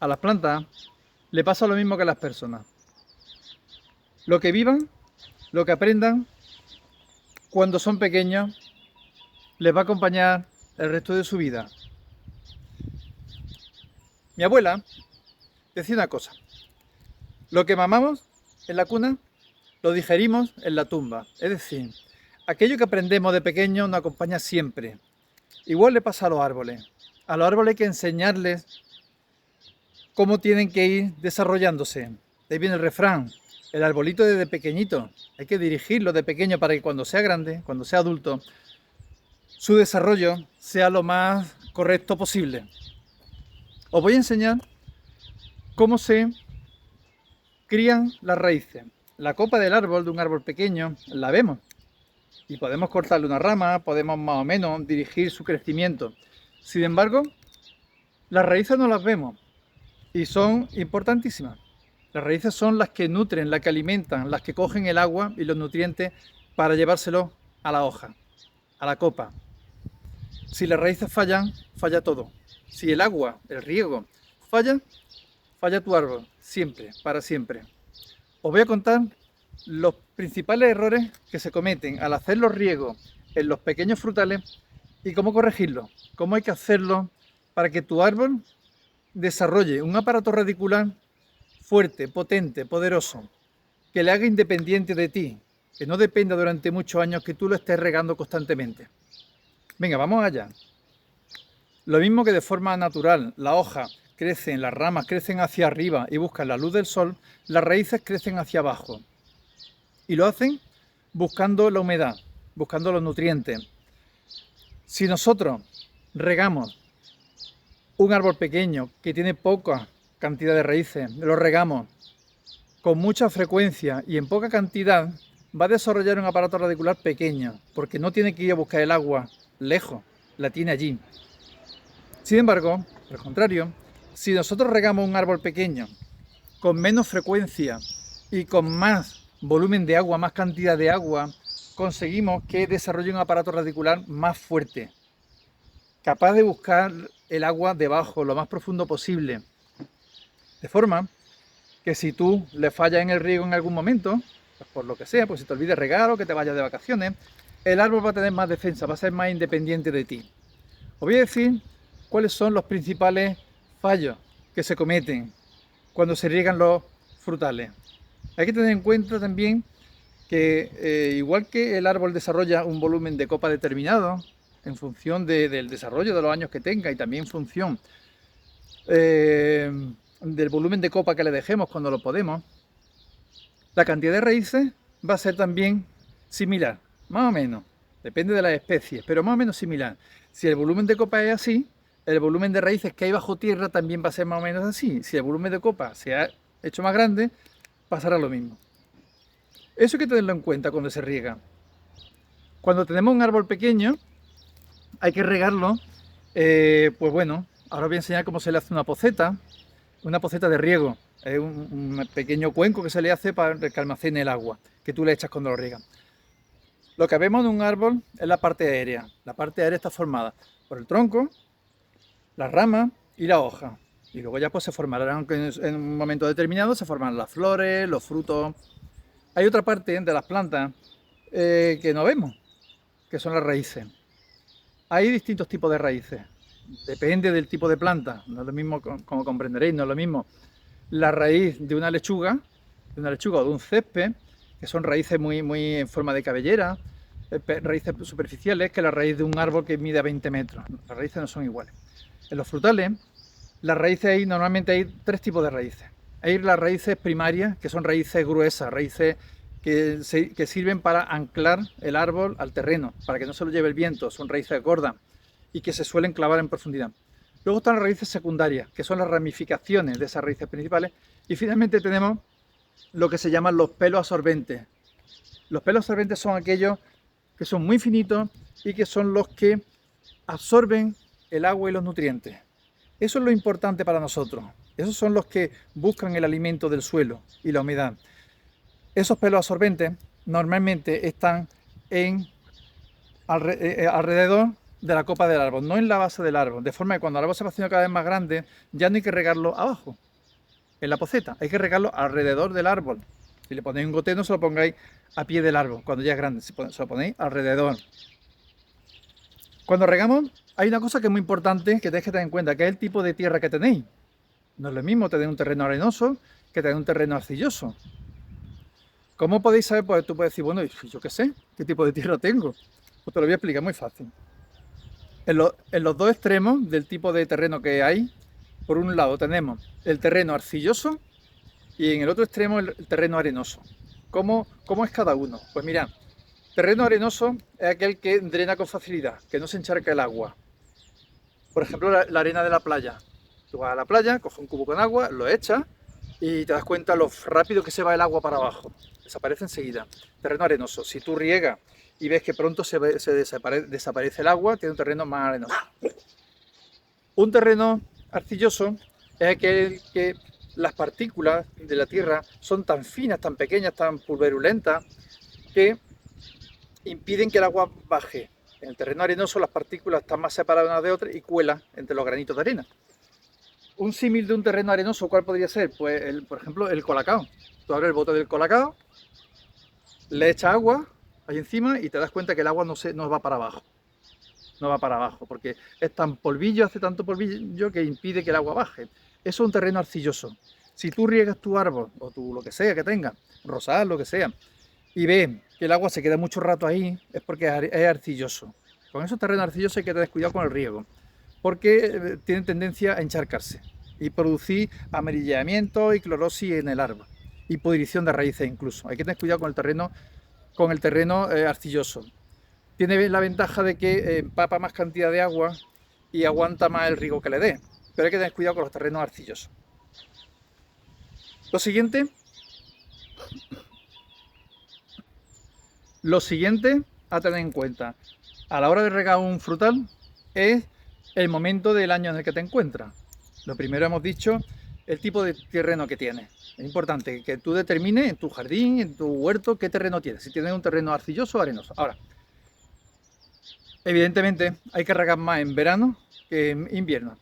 A las plantas le pasa lo mismo que a las personas. Lo que vivan, lo que aprendan cuando son pequeños, les va a acompañar el resto de su vida. Mi abuela decía una cosa: lo que mamamos en la cuna, lo digerimos en la tumba. Es decir, aquello que aprendemos de pequeño nos acompaña siempre. Igual le pasa a los árboles. A los árboles hay que enseñarles cómo tienen que ir desarrollándose. De ahí viene el refrán: el arbolito desde pequeñito. Hay que dirigirlo de pequeño para que cuando sea grande, cuando sea adulto, su desarrollo sea lo más correcto posible. Os voy a enseñar cómo se crían las raíces. La copa del árbol, de un árbol pequeño, la vemos y podemos cortarle una rama, podemos más o menos dirigir su crecimiento. Sin embargo, las raíces no las vemos y son importantísimas. Las raíces son las que nutren, las que alimentan, las que cogen el agua y los nutrientes para llevárselo a la hoja, a la copa. Si las raíces fallan, falla todo. Si el agua, el riego, falla, falla tu árbol, siempre, para siempre. Os voy a contar los principales errores que se cometen al hacer los riegos en los pequeños frutales y cómo corregirlos, cómo hay que hacerlo para que tu árbol desarrolle un aparato radicular fuerte, potente, poderoso, que le haga independiente de ti, que no dependa durante muchos años que tú lo estés regando constantemente. Venga, vamos allá. Lo mismo que de forma natural, la hoja crece, las ramas crecen hacia arriba y buscan la luz del sol, las raíces crecen hacia abajo. Y lo hacen buscando la humedad, buscando los nutrientes. Si nosotros regamos un árbol pequeño que tiene poca cantidad de raíces, lo regamos con mucha frecuencia y en poca cantidad, va a desarrollar un aparato radicular pequeño, porque no tiene que ir a buscar el agua lejos, la tiene allí. Sin embargo, al contrario, si nosotros regamos un árbol pequeño con menos frecuencia y con más volumen de agua, más cantidad de agua, conseguimos que desarrolle un aparato radicular más fuerte, capaz de buscar el agua debajo, lo más profundo posible. De forma que si tú le fallas en el riego en algún momento, pues por lo que sea, pues si te olvides regar o que te vayas de vacaciones, el árbol va a tener más defensa, va a ser más independiente de ti. Os voy a decir cuáles son los principales fallos que se cometen cuando se riegan los frutales. Hay que tener en cuenta también que igual que el árbol desarrolla un volumen de copa determinado en función del desarrollo de los años que tenga y también en función del volumen de copa que le dejemos cuando lo podemos, la cantidad de raíces va a ser también similar, más o menos, depende de las especies, pero más o menos similar. Si el volumen de copa es así, el volumen de raíces que hay bajo tierra también va a ser más o menos así. Si el volumen de copa se ha hecho más grande, pasará lo mismo. Eso hay que tenerlo en cuenta cuando se riega. Cuando tenemos un árbol pequeño, hay que regarlo, pues bueno, ahora voy a enseñar cómo se le hace una poceta de riego. Es un pequeño cuenco que se le hace para que almacene el agua, que tú le echas cuando lo riegas. Lo que vemos de un árbol es la parte aérea. La parte aérea está formada por el tronco, las ramas y la hoja. Y luego ya pues se formarán, aunque en un momento determinado se forman las flores, los frutos. Hay otra parte de las plantas que no vemos, que son las raíces. Hay distintos tipos de raíces. Depende del tipo de planta. No es lo mismo, como comprenderéis, no es lo mismo la raíz de una lechuga o de un césped, que son raíces muy en forma de cabellera, raíces superficiales, que la raíz de un árbol que mide 20 metros. Las raíces no son iguales. En los frutales, las raíces normalmente hay tres tipos de raíces. Hay las raíces primarias, que son raíces gruesas, raíces que sirven para anclar el árbol al terreno, para que no se lo lleve el viento, son raíces gordas y que se suelen clavar en profundidad. Luego están las raíces secundarias, que son las ramificaciones de esas raíces principales, y finalmente tenemos lo que se llaman los pelos absorbentes. Los pelos absorbentes son aquellos que son muy finitos y que son los que absorben el agua y los nutrientes. Eso es lo importante para nosotros. Esos son los que buscan el alimento del suelo y la humedad. Esos pelos absorbentes normalmente están alrededor de la copa del árbol, no en la base del árbol, de forma que cuando el árbol se va haciendo cada vez más grande, ya no hay que regarlo abajo, en la poceta, hay que regarlo alrededor del árbol. Si le ponéis un goteo, no se lo pongáis a pie del árbol, cuando ya es grande, se lo ponéis alrededor. Cuando regamos, hay una cosa que es muy importante que tenéis que tener en cuenta, que es el tipo de tierra que tenéis. No es lo mismo tener un terreno arenoso que tener un terreno arcilloso. ¿Cómo podéis saber? Pues tú puedes decir, bueno, yo qué sé, ¿qué tipo de tierra tengo? Pues te lo voy a explicar muy fácil. En los dos extremos del tipo de terreno que hay, por un lado tenemos el terreno arcilloso y en el otro extremo el terreno arenoso. ¿Cómo es cada uno? Pues mirad, terreno arenoso es aquel que drena con facilidad, que no se encharca el agua. Por ejemplo, la arena de la playa. Tú vas a la playa, coges un cubo con agua, lo echas y te das cuenta lo rápido que se va el agua para abajo. Desaparece enseguida. Terreno arenoso. Si tú riegas y ves que pronto se desaparece el agua, tiene un terreno más arenoso. Un terreno arcilloso es aquel que las partículas de la tierra son tan finas, tan pequeñas, tan pulverulentas, que impiden que el agua baje. En el terreno arenoso las partículas están más separadas unas de otras y cuelan entre los granitos de arena. Un símil de un terreno arenoso, ¿cuál podría ser? Pues, por ejemplo, el colacao. Tú abres el bote del colacao, le echas agua ahí encima y te das cuenta que el agua no va para abajo. No va para abajo, porque es tan polvillo, hace tanto polvillo que impide que el agua baje. Eso es un terreno arcilloso. Si tú riegas tu árbol, o tu lo que sea que tengas, rosal, lo que sea, y ves que el agua se queda mucho rato ahí, es porque es arcilloso. Con esos terrenos arcillosos hay que tener cuidado con el riego, porque tienen tendencia a encharcarse y producir amarillamiento y clorosis en el árbol, y pudrición de raíces incluso. Hay que tener cuidado con el terreno arcilloso. Tiene la ventaja de que empapa más cantidad de agua y aguanta más el riego que le dé, pero hay que tener cuidado con los terrenos arcillosos. Lo siguiente a tener en cuenta a la hora de regar un frutal es el momento del año en el que te encuentras. Lo primero hemos dicho, el tipo de terreno que tienes. Es importante que tú determines en tu jardín, en tu huerto, qué terreno tienes, si tienes un terreno arcilloso o arenoso. Ahora, evidentemente hay que regar más en verano que en invierno.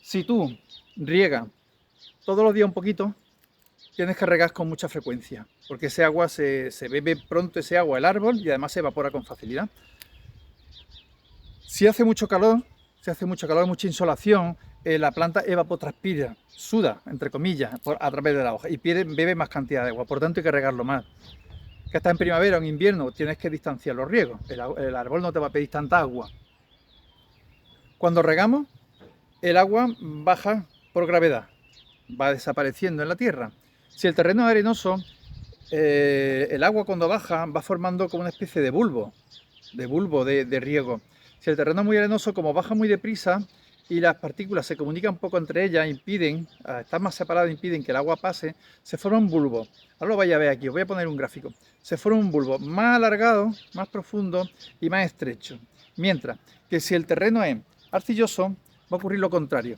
Si tú riegas todos los días un poquito, tienes que regar con mucha frecuencia, porque ese agua se bebe pronto ese agua el árbol y además se evapora con facilidad. Si hace mucho calor, mucha insolación, la planta evapotranspira, suda, entre comillas, a través de la hoja y bebe más cantidad de agua, por tanto hay que regarlo más. Que está en primavera o en invierno, tienes que distanciar los riegos, el árbol no te va a pedir tanta agua. Cuando regamos, el agua baja por gravedad, va desapareciendo en la tierra. Si el terreno es arenoso, el agua cuando baja va formando como una especie de bulbo de riego. Si el terreno es muy arenoso, como baja muy deprisa y las partículas se comunican un poco entre ellas, están más separadas, impiden que el agua pase, se forma un bulbo. Ahora lo vais a ver aquí, os voy a poner un gráfico. Se forma un bulbo más alargado, más profundo y más estrecho. Mientras que si el terreno es arcilloso, va a ocurrir lo contrario.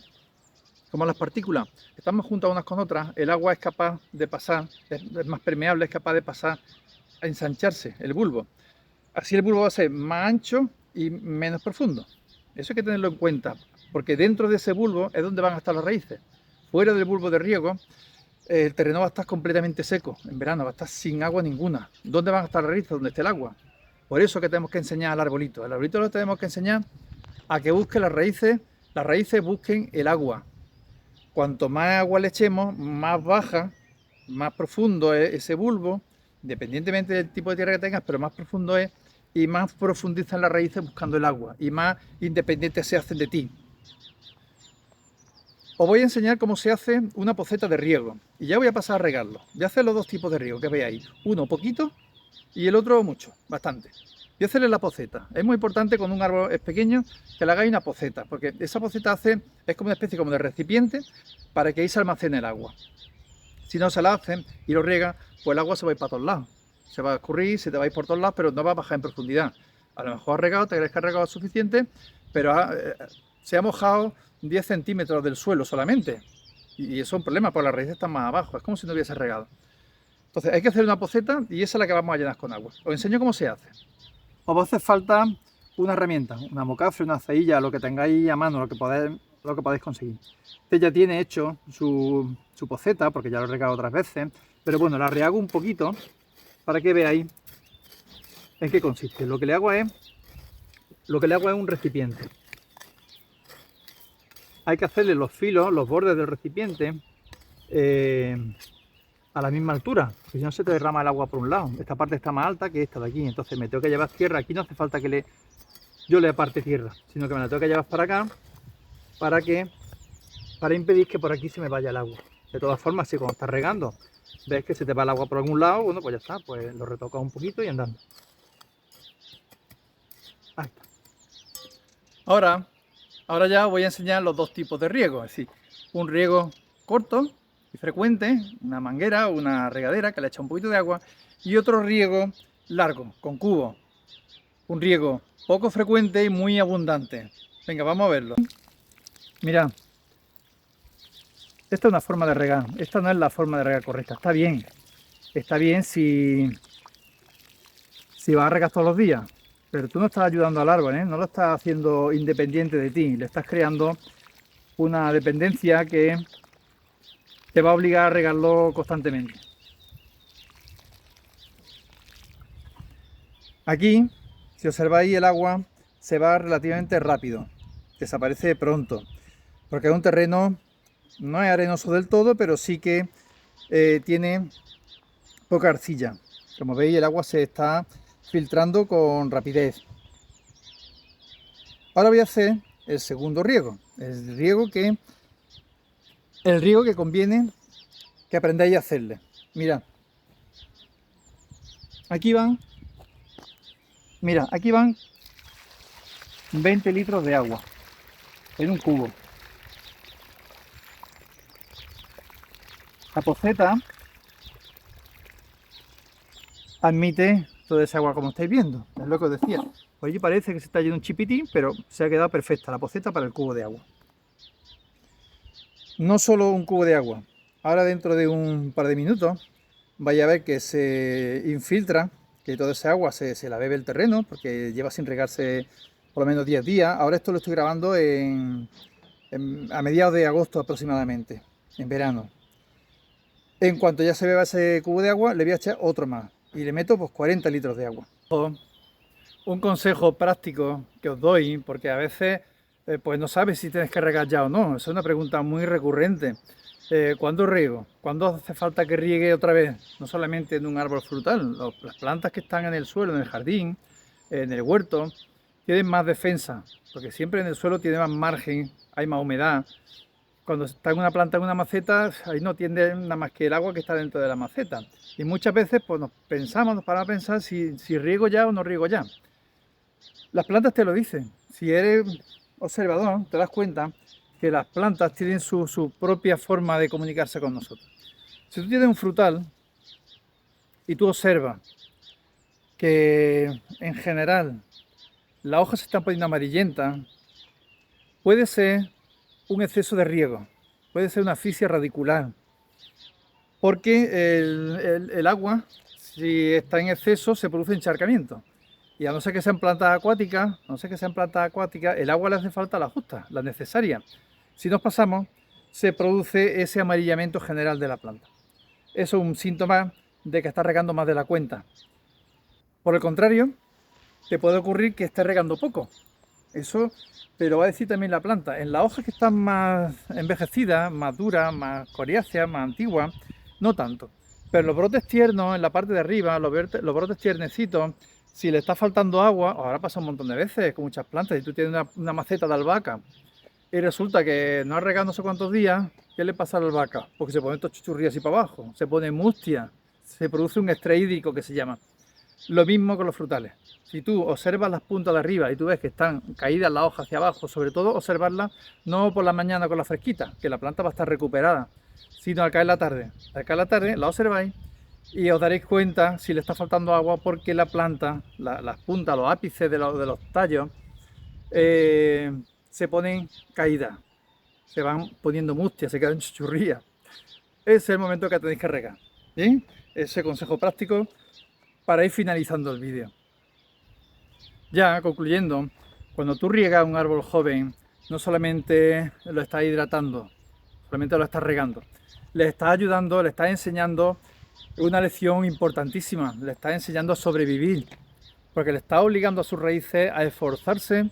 Como las partículas están más juntas unas con otras, el agua es capaz de pasar, es más permeable, es capaz de pasar a ensancharse el bulbo. Así el bulbo va a ser más ancho y menos profundo. Eso hay que tenerlo en cuenta, porque dentro de ese bulbo es donde van a estar las raíces. Fuera del bulbo de riego, el terreno va a estar completamente seco en verano, va a estar sin agua ninguna. ¿Dónde van a estar las raíces? Donde esté el agua. Por eso que tenemos que enseñar al arbolito. Al arbolito lo tenemos que enseñar a que busque las raíces busquen el agua. Cuanto más agua le echemos, más baja, más profundo es ese bulbo, independientemente del tipo de tierra que tengas, pero más profundo es y más profundizan las raíces buscando el agua y más independientes se hacen de ti. Os voy a enseñar cómo se hace una poceta de riego y ya voy a pasar a regarlo. Voy a hacer los dos tipos de riego que veáis, uno poquito y el otro mucho, bastante. Voy a hacerle la poceta. Es muy importante cuando un árbol es pequeño que le hagáis una poceta, porque esa poceta es como una especie como de recipiente para que ahí se almacene el agua. Si no se la hacen y lo riega, pues el agua se va a ir para todos lados. Se va a escurrir, se te va a ir por todos lados, pero no va a bajar en profundidad. A lo mejor has regado, te crees que has regado suficiente, pero se ha mojado 10 centímetros del suelo solamente. Y eso es un problema, porque las raíces están más abajo. Es como si no hubiese regado. Entonces hay que hacer una poceta y esa es la que vamos a llenar con agua. Os enseño cómo se hace. Os va a hacer falta una herramienta, una mocafre, una azadilla, lo que tengáis a mano, lo que podáis conseguir. Este ya tiene hecho su poceta, porque ya lo he regado otras veces, pero bueno, la rehago un poquito para que veáis en qué consiste. Lo que le hago es un recipiente. Hay que hacerle los filos, los bordes del recipiente a la misma altura, porque si no se te derrama el agua por un lado. Esta parte está más alta que esta de aquí, entonces me tengo que llevar tierra. Aquí no hace falta que yo le aparte tierra, sino que me la tengo que llevar para acá para impedir que por aquí se me vaya el agua. De todas formas, si cuando estás regando ves que se te va el agua por algún lado, bueno, pues ya está, pues lo retocas un poquito y andando. Ahí está. Ahora ya os voy a enseñar los dos tipos de riego, es decir, un riego corto y frecuente, una manguera o una regadera que le echa un poquito de agua, y otro riego largo, con cubo. Un riego poco frecuente y muy abundante. Venga, vamos a verlo. Mirad, esta es una forma de regar, esta no es la forma de regar correcta. Está bien si vas a regar todos los días, pero tú no estás ayudando al árbol, ¿eh? No lo estás haciendo independiente de ti, le estás creando una dependencia que te va a obligar a regarlo constantemente. Aquí, si observáis, el agua se va relativamente rápido, desaparece pronto, porque es un terreno, no es arenoso del todo, pero sí que tiene poca arcilla. Como veis, el agua se está filtrando con rapidez. Ahora voy a hacer el segundo riego, el riego que conviene que aprendáis a hacerle. Mirad, aquí van 20 litros de agua en un cubo. La poceta admite toda esa agua, como estáis viendo, es lo que os decía. Por allí parece que se está yendo un chipitín, pero se ha quedado perfecta la poceta para el cubo de agua. No solo un cubo de agua, ahora dentro de un par de minutos vais a ver que se infiltra, que toda esa agua se la bebe el terreno, porque lleva sin regarse por lo menos 10 días. Ahora esto lo estoy grabando a mediados de agosto aproximadamente, en verano. En cuanto ya se beba ese cubo de agua, le voy a echar otro más y le meto pues 40 litros de agua. Un consejo práctico que os doy, porque a veces pues no sabes si tienes que regar ya o no, es una pregunta muy recurrente. ¿Cuándo riego? ¿Cuándo hace falta que riegue otra vez? No solamente en un árbol frutal, las plantas que están en el suelo, en el jardín, en el huerto, tienen más defensa, porque siempre en el suelo tiene más margen, hay más humedad. Cuando está en una planta en una maceta, ahí no tiende nada más que el agua que está dentro de la maceta. Y muchas veces pues nos paramos a pensar si riego ya o no riego ya. Las plantas te lo dicen. Si eres observador, te das cuenta que las plantas tienen su propia forma de comunicarse con nosotros. Si tú tienes un frutal y tú observas que en general las hojas se están poniendo amarillentas, puede ser un exceso de riego, puede ser una asfixia radicular, porque el agua, si está en exceso, se produce encharcamiento. Y a no ser que sean plantas acuáticas, el agua le hace falta la justa, la necesaria. Si nos pasamos, se produce ese amarillamiento general de la planta. Eso es un síntoma de que estás regando más de la cuenta. Por el contrario, te puede ocurrir que estés regando poco. Eso te lo va a decir también la planta. En las hojas que están más envejecidas, más duras, más coriáceas, más antiguas, no tanto. Pero los brotes tiernos, en la parte de arriba, los brotes tiernecitos, si le está faltando agua, ahora pasa un montón de veces con muchas plantas, si tú tienes una maceta de albahaca y resulta que no has regado no sé cuántos días, ¿qué le pasa a la albahaca? Porque se pone estos chuchurrías así para abajo, se pone mustia, se produce un estrés hídrico que se llama. Lo mismo con los frutales. Si tú observas las puntas de arriba y tú ves que están caídas las hojas hacia abajo, sobre todo observarlas no por la mañana con la fresquita, que la planta va a estar recuperada, sino al caer la tarde. Al caer la tarde la observáis y os daréis cuenta si le está faltando agua, porque la planta, las puntas, los ápices de los tallos se ponen caídas, se van poniendo mustias, se quedan chuchurrías. Ese es el momento que tenéis que regar. ¿Bien? Ese consejo práctico para ir finalizando el vídeo. Ya, concluyendo, cuando tú riegas un árbol joven, no solamente lo estás hidratando, solamente lo estás regando, le estás ayudando, le estás enseñando una lección importantísima, le estás enseñando a sobrevivir, porque le estás obligando a sus raíces a esforzarse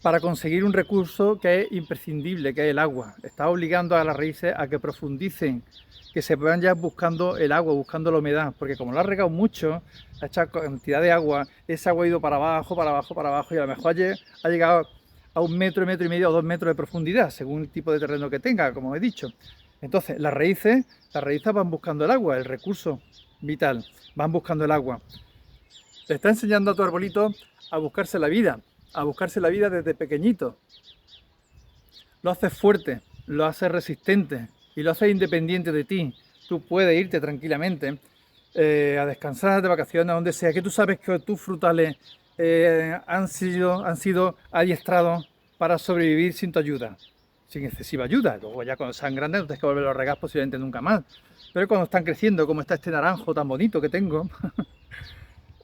para conseguir un recurso que es imprescindible, que es el agua. Está obligando a las raíces a que profundicen, que se vayan buscando el agua, buscando la humedad, porque como lo has regado mucho, ha echado cantidad de agua, ese agua ha ido para abajo, para abajo, para abajo, y a lo mejor ha llegado a 1 metro, 1,5 metros o 2 metros de profundidad, según el tipo de terreno que tenga, como he dicho. Entonces, las raíces van buscando el agua, el recurso vital, van buscando el agua. Le está enseñando a tu arbolito a buscarse la vida desde pequeñito. Lo haces fuerte, lo haces resistente y lo haces independiente de ti. Tú puedes irte tranquilamente a descansar de vacaciones, donde sea, que tú sabes que tus frutales han sido adiestrados para sobrevivir sin tu ayuda, sin excesiva ayuda. Luego ya cuando sean grandes no tienes que volverlos a regar posiblemente nunca más. Pero cuando están creciendo, como está este naranjo tan bonito que tengo,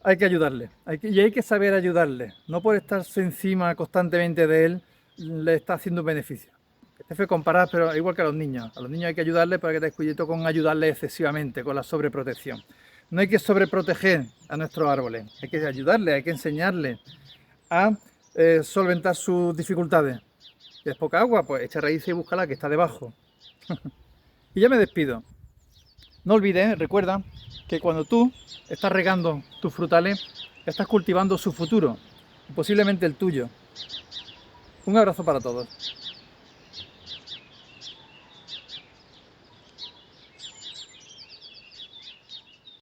hay que ayudarle, y hay que saber ayudarle, no por estarse encima constantemente de él, le está haciendo un beneficio. Este fue comparar, pero igual que a los niños hay que ayudarles, pero hay que tener cuidado con ayudarles excesivamente, con la sobreprotección. No hay que sobreproteger a nuestros árboles, hay que ayudarles, hay que enseñarles a solventar sus dificultades. Si es poca agua, pues echa raíces y búscala que está debajo. Y ya me despido. No olvides, recuerda, que cuando tú estás regando tus frutales, estás cultivando su futuro, posiblemente el tuyo. Un abrazo para todos.